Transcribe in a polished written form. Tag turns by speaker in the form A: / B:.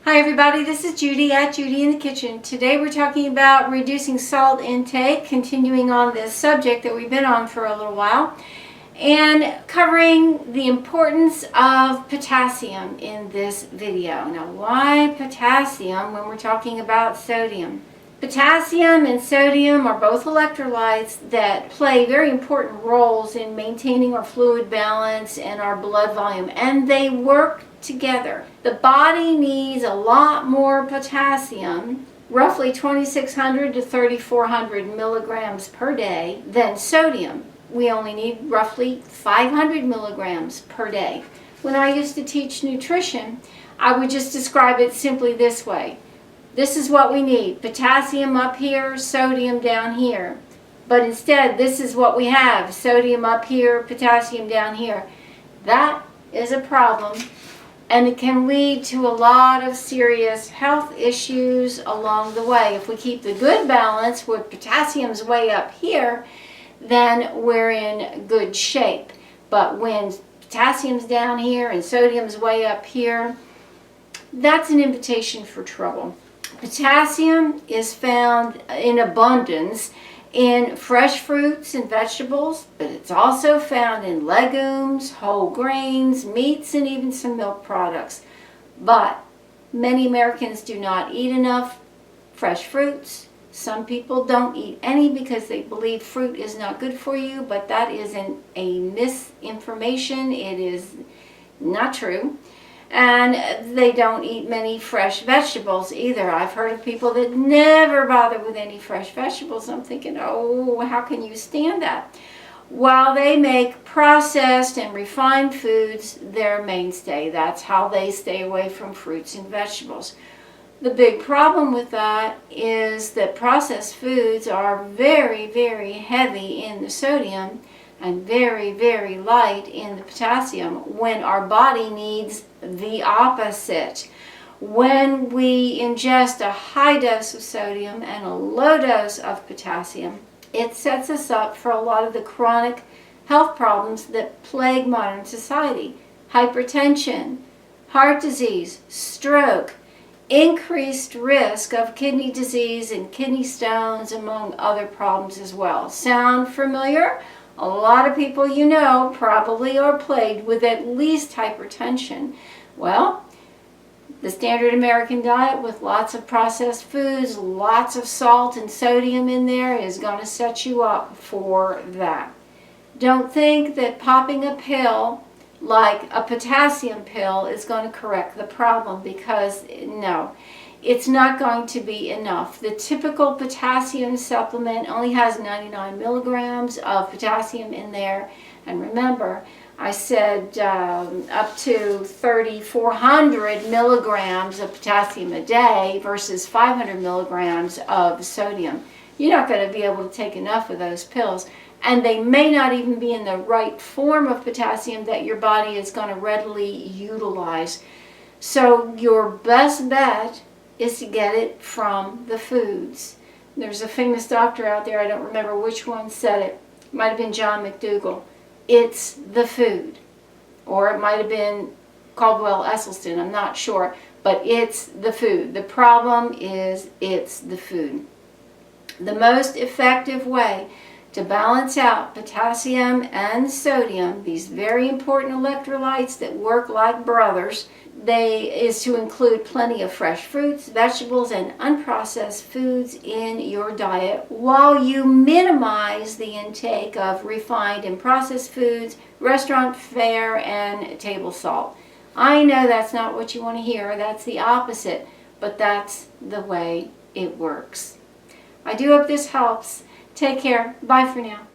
A: Hi everybody, this is Judy at Judy in the Kitchen. Today we're talking about reducing salt intake, continuing on this subject that we've been on for a little while, and covering the importance of potassium in this video. Now, why potassium when we're talking about sodium? Potassium and sodium are both electrolytes that play very important roles in maintaining our fluid balance and our blood volume, and they work together. The body needs a lot more potassium, roughly 2,600 to 3,400 milligrams per day, than sodium. We only need roughly 500 milligrams per day. When I used to teach nutrition, I would just describe it simply this way. This is what we need: potassium up here, sodium down here. But instead, this is what we have: sodium up here, potassium down here. That is a problem, and it can lead to a lot of serious health issues along the way. If we keep the good balance where potassium's way up here, then we're in good shape. But when potassium's down here and sodium's way up here, that's an invitation for trouble. Potassium is found in abundance in fresh fruits and vegetables, but it's also found in legumes, whole grains, meats, and even some milk products. But many Americans do not eat enough fresh fruits. Some people don't eat any because they believe fruit is not good for you, but that is a misinformation. It is not true. And they don't eat many fresh vegetables either. I've heard of people that never bother with any fresh vegetables. I'm thinking, oh, how can you stand that? While they make processed and refined foods their mainstay. That's how they stay away from fruits and vegetables. The big problem with that is that processed foods are very, very heavy in the sodium and very, very light in the potassium, when our body needs the opposite. When we ingest a high dose of sodium and a low dose of potassium, it sets us up for a lot of the chronic health problems that plague modern society: hypertension, heart disease, stroke, increased risk of kidney disease and kidney stones, among other problems as well. Sound familiar? A lot of people you know probably are plagued with at least hypertension. Well, the standard American diet with lots of processed foods, lots of salt and sodium in there, is going to set you up for that. Don't think that popping a pill like a potassium pill is going to correct the problem, because no, it's not going to be enough. The typical potassium supplement only has 99 milligrams of potassium in there. And remember, I said up to 3,400 milligrams of potassium a day versus 500 milligrams of sodium. You're not going to be able to take enough of those pills. And they may not even be in the right form of potassium that your body is going to readily utilize. So your best bet is to get it from the foods. There's a famous doctor out there, I don't remember which one said it. It might have been John McDougall. It's the food. Or it might have been Caldwell Esselstyn, I'm not sure. But it's the food. The problem is it's the food. The most effective way to balance out potassium and sodium, these very important electrolytes that work like brothers, is to include plenty of fresh fruits, vegetables, and unprocessed foods in your diet, while you minimize the intake of refined and processed foods, restaurant fare, and table salt. I know that's not what you want to hear. That's the opposite, but that's the way it works. I do hope this helps. Take care. Bye for now.